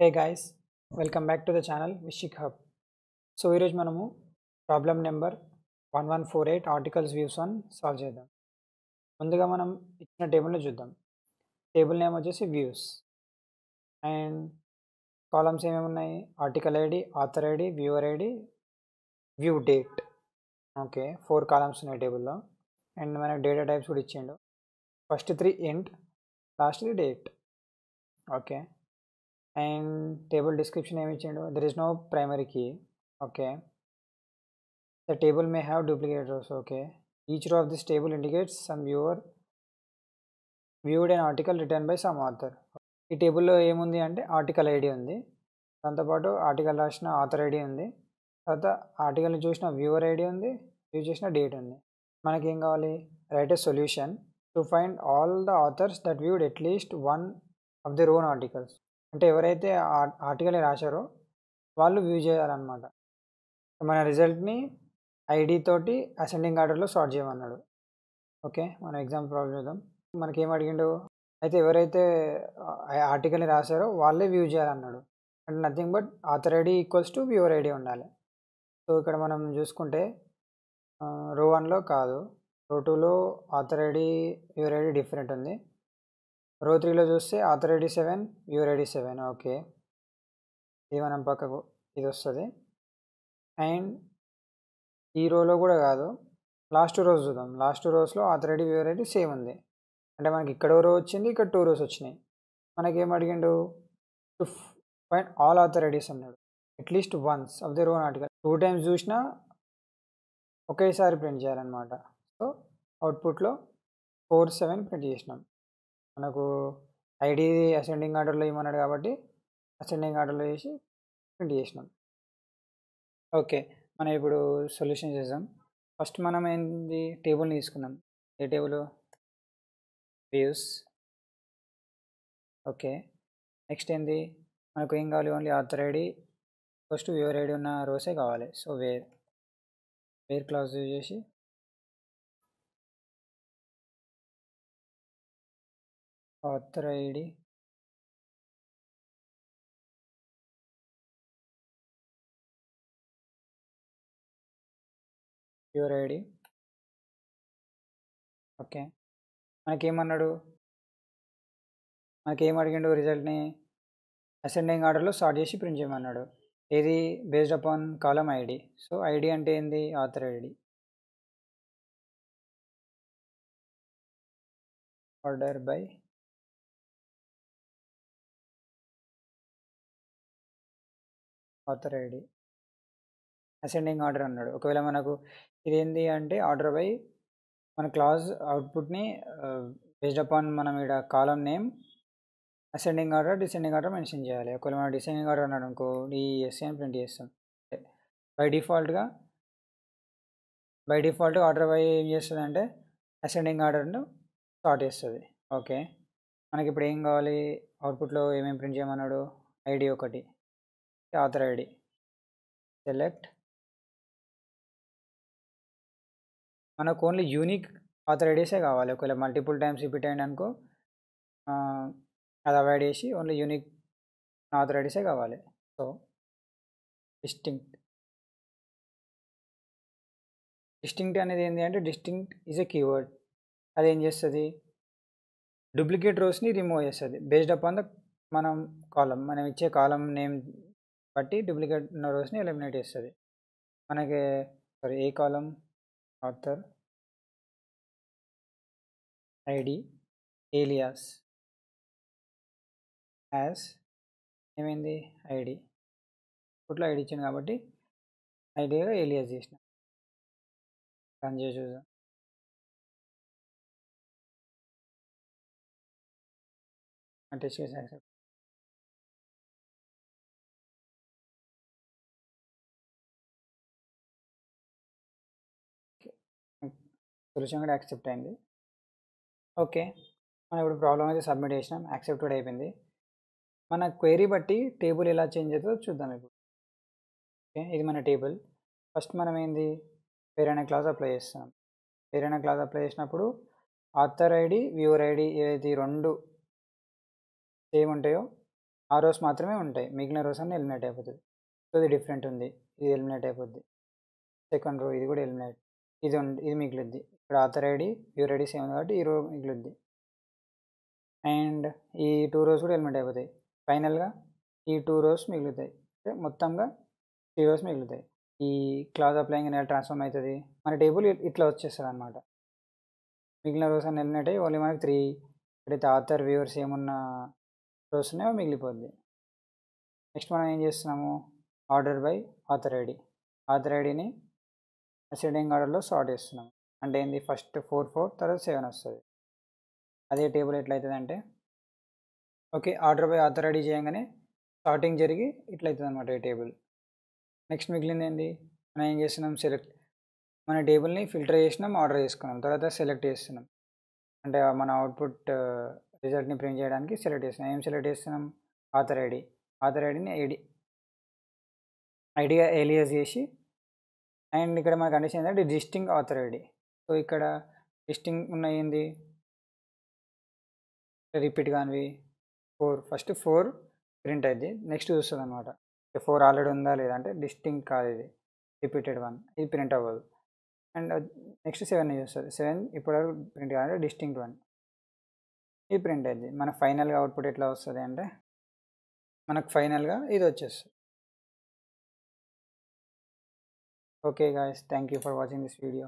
Hey guys, welcome back to the channel Vishik Hub. So ఈరోజు మనము problem number 1148 articles views అని solve చేద్దాం. ముందుగా మనం ఇచ్చిన టేబుల్ని చూద్దాం. టేబుల్ నేమ్ వచ్చేసి వ్యూస్ అండ్ కాలమ్స్ ఏమేమి ఉన్నాయి? Article ID, author ID, viewer ID, view date. Okay, 4 columns ఉన్నాయి టేబుల్లో. అండ్ మనకు డేటా టైప్స్ కూడా ఇచ్చిండు. First 3 int, last date. Okay, and table description ఏమి ఇచ్చిండు? There is no primary key. Okay, the table may have duplicate rows. Okay, each row of this table indicates some viewer viewed an article written by some author. ఈ టేబుల్లో ఏముంది అంటే article ID ఉంది, దాంతోపాటు article రాసిన author ID ఉంది, తర్వాత ఆర్టికల్ని చూసిన వ్యూవర్ ఐడి ఉంది, వ్యూ చేసిన డేట్ ఉంది. మనకేం కావాలి? Right a solution to find all the authors that viewed at least one of దిర్ own articles. అంటే ఎవరైతే ఆర్టికల్ని రాశారో వాళ్ళు వ్యూ చేయాలన్నమాట. మన రిజల్ట్ని ఐడి తోటి అసెండింగ్ ఆర్డర్లో సార్ట్ చేయమన్నాడు. ఓకే, మనం ఎగ్జాంపుల్ ప్రాబ్లం చూద్దాం. మనకేం అడిగిండు? అయితే ఎవరైతే ఆర్టికల్ని రాశారో వాళ్ళే వ్యూ చేయాలన్నాడు. అంటే nothing but author ID equals to viewer ID ఉండాలి. సో ఇక్కడ మనం చూసుకుంటే రో 1లో కాదు, రో 2లో author ID viewer ID different ఉంది. రో 3లో చూస్తే author ID 7, viewer ID 7. Okay, ఇది మనం పక్కకు ఇది వస్తుంది. అండ్ ఈ రోలో కూడా కాదు, లాస్ట్ రోస్ చూద్దాం. లాస్ట్ రోస్లో author ID viewer ID same ఉంది. అంటే మనకి ఇక్కడ రో వచ్చింది, ఇక్కడ 2 రోస్ వచ్చినాయి. మనకేం అడిగిండు? To find all author IDs అన్నాడు. At least once of the own article. 2 times చూసినా ఒకేసారి ప్రింట్ చేయాలన్నమాట. సో అవుట్పుట్లో 4, 7 ప్రింట్ చేసినాం. మనకు ఐడి అసెండింగ్ ఆర్డర్లో ఇవ్వమన్నాడు కాబట్టి అసెండింగ్ ఆర్డర్లో చేసి ప్రింట్ చేసినాం. ఓకే, మనం ఇప్పుడు సొల్యూషన్ చేద్దాం. ఫస్ట్ మనం ఏంది టేబుల్ని తీసుకున్నాం. ఏ టేబుల్? వ్యూస్. ఓకే, నెక్స్ట్ ఏంది మనకు ఏం కావాలి? Only author ID first viewer ID ఉన్న రోసే కావాలి. సో వేర్ క్లాస్ యూజ్ చేసి author ID viewer ID. Okay, మనకేమన్నాడు? మనకేం అడిగిండు? రిజల్ట్ని అసెండింగ్ ఆర్డర్లో సార్ట్ చేసి ప్రింట్ చేయమన్నాడు. ఏది? Based upon column ID. So ID అంటే ఏంది? Author ID. Order by author ID. Ascending order అన్నాడు. ఒకవేళ మనకు ఇదేంది అంటే ఆర్డర్ బై మన క్లాస్ అవుట్పుట్ని బేస్డ్ అపాన్ మనం ఇక్కడ column name ascending order, descending order mention చేయాలి. ఒకవేళ మనం డిసెండింగ్ ఆర్డర్ అన్నాడు అనుకో, డిఎస్సి అని ప్రింట్ చేస్తాం. బై డిఫాల్ట్గా ఆర్డర్ బై ఏం చేస్తుంది అంటే అసెండింగ్ ఆర్డర్ను స్టార్ట్ చేస్తుంది. ఓకే, మనకి ఇప్పుడు ఏం కావాలి? అవుట్పుట్లో ఏమేమి ప్రింట్ చేయమన్నాడు? ఐడి ఒకటి, ఆథర్ ఐడి. సెలెక్ట్. మనకు ఓన్లీ యూనిక్ ఆథర్ ఐడీసే కావాలి. ఒకవేళ మల్టిపుల్ టైమ్స్ రిపీట్ అయింది అనుకో అది అవాయిడ్ చేసి ఓన్లీ యూనిక్ ఆథర్ ఐడీసే కావాలి. సో డిస్టింక్ట్ అనేది ఏంటి అంటే డిస్టింక్ట్ ఈజ్ ఎ కీవర్డ్. అది ఏం చేస్తుంది? డూప్లికేట్ రోస్ని రిమూవ్ చేస్తుంది బేస్డ్ అపాన్ ద మనం ఇచ్చే కాలం నేమ్ బట్టి డూప్లికేట్ ఉన్న రోస్ని ఎలిమినేట్ చేస్తుంది. మనకి ఏ కాలం? ఆథర్ ఐడి ఏలియాస్ యాజ్ ఏమైంది? ఐడి. ఇప్పట్లో ఐడి ఇచ్చింది కాబట్టి ఐడిగా ఏలియాస్ చేసిన. రన్ చేసి చూద్దాం. టెస్ట్ చేసి యాక్సెప్ట్. సొల్యూషన్ కూడా యాక్సెప్ట్ అయింది. ఓకే, మనం ఇప్పుడు ప్రాబ్లం అయితే సబ్మిట్ చేసినాం, యాక్సెప్టెడ్ అయిపోయింది. మన క్వైరీ బట్టి టేబుల్ ఎలా చేంజ్ అవుతుందో చూద్దాం ఇప్పుడు. ఓకే, ఇది మన టేబుల్. ఫస్ట్ మనం ఏంది? వేరే అనే క్లాస్ అప్లై చేస్తాం. వేరే అనే క్లాస్ అప్లై చేసినప్పుడు ఆథర్ ఐడి, వ్యూవర్ ఐడి ఏదైతే 2 సేమ్ ఉంటాయో ఆ రోస్ మాత్రమే ఉంటాయి, మిగిలిన రోస్ అన్నీ ఎలిమినేట్ అయిపోతుంది. సో ఇది డిఫరెంట్ ఉంది, ఇది ఎలిమినేట్ అయిపోద్ది. సెకండ్ రో ఇది కూడా ఎలిమినేట్, ఇది మిగిలిద్ది. ఇక్కడ author ID viewer ID same ఉంది కాబట్టి ఈ రో మిగిలిద్ది. అండ్ ఈ 2 రోస్ కూడా ఎలిమినేట్ అయిపోతాయి. ఫైనల్గా ఈ 2 రోస్ మిగులుతాయి, అంటే మొత్తంగా 3 రోస్ మిగులుతాయి. ఈ క్లాజ్ అప్లయింగ్ అనేది ట్రాన్స్ఫార్మ్ అవుతుంది, మన టేబుల్ ఇట్లా వచ్చేస్తుంది అనమాట. మిగిలిన రోస్ అన్ని ఎలిమినేట్ అయ్యి ఓన్లీ మనకి 3 ఎక్కడైతే ఆథర్ వ్యూవర్స్ ఏమున్న రోస్ ఉన్నాయో మిగిలిపోద్ది. నెక్స్ట్ మనం ఏం చేస్తున్నాము, ఆర్డర్ బై ఆథర్ ఐడిని అసెండింగ్ ఆర్డర్లో సార్ట్ చేస్తున్నాం. అంటే ఏంది, ఫస్ట్ 4 4 తర్వాత 7 వస్తుంది. అదే టేబుల్ ఎట్లయితుంది అంటే, okay order by author ID చేయగానే సార్టింగ్ జరిగి ఇట్లయితుంది అనమాట ఈ టేబుల్. నెక్స్ట్ మిగిలింది ఏంది, మనం ఏం చేస్తున్నాం, మన టేబుల్ని ఫిల్టర్ చేసినాం, ఆర్డర్ చేసుకున్నాం, తర్వాత సెలెక్ట్ చేస్తున్నాం. అంటే మన అవుట్పుట్ రిజల్ట్ని ప్రింట్ చేయడానికి సెలెక్ట్ చేస్తున్నాం. ఏం సెలెక్ట్ చేస్తున్నాం, ఆథర్ ఐడిని ఐడిగా ఏలియస్ చేసి, అండ్ ఇక్కడ మన కండిషన్ ఏంటంటే డిస్టింగ్ ఆథర్ ఐడి. సో ఇక్కడ డిస్టింగ్ ఉన్న ఏంది, రిపీట్ కానివి 4, ఫస్ట్ 4 ప్రింట్ అయింది, నెక్స్ట్ చూస్తుంది అనమాట 4 ఆల్రెడీ ఉందా లేదా, అంటే డిస్టింగ్ కాదు, ఇది రిపీటెడ్ 1, ఇది ప్రింట్ అవ్వదు. అండ్ నెక్స్ట్ 7 చూస్తుంది, 7 ఇప్పటివరకు ప్రింట్ కావాలంటే డిస్టింక్ట్ 1, ఇది ప్రింట్ అయింది. మన ఫైనల్గా అవుట్పుట్ ఎట్లా వస్తుంది అంటే, మనకు ఫైనల్గా ఇది వచ్చేస్తుంది. Okay guys, thank you for watching this video.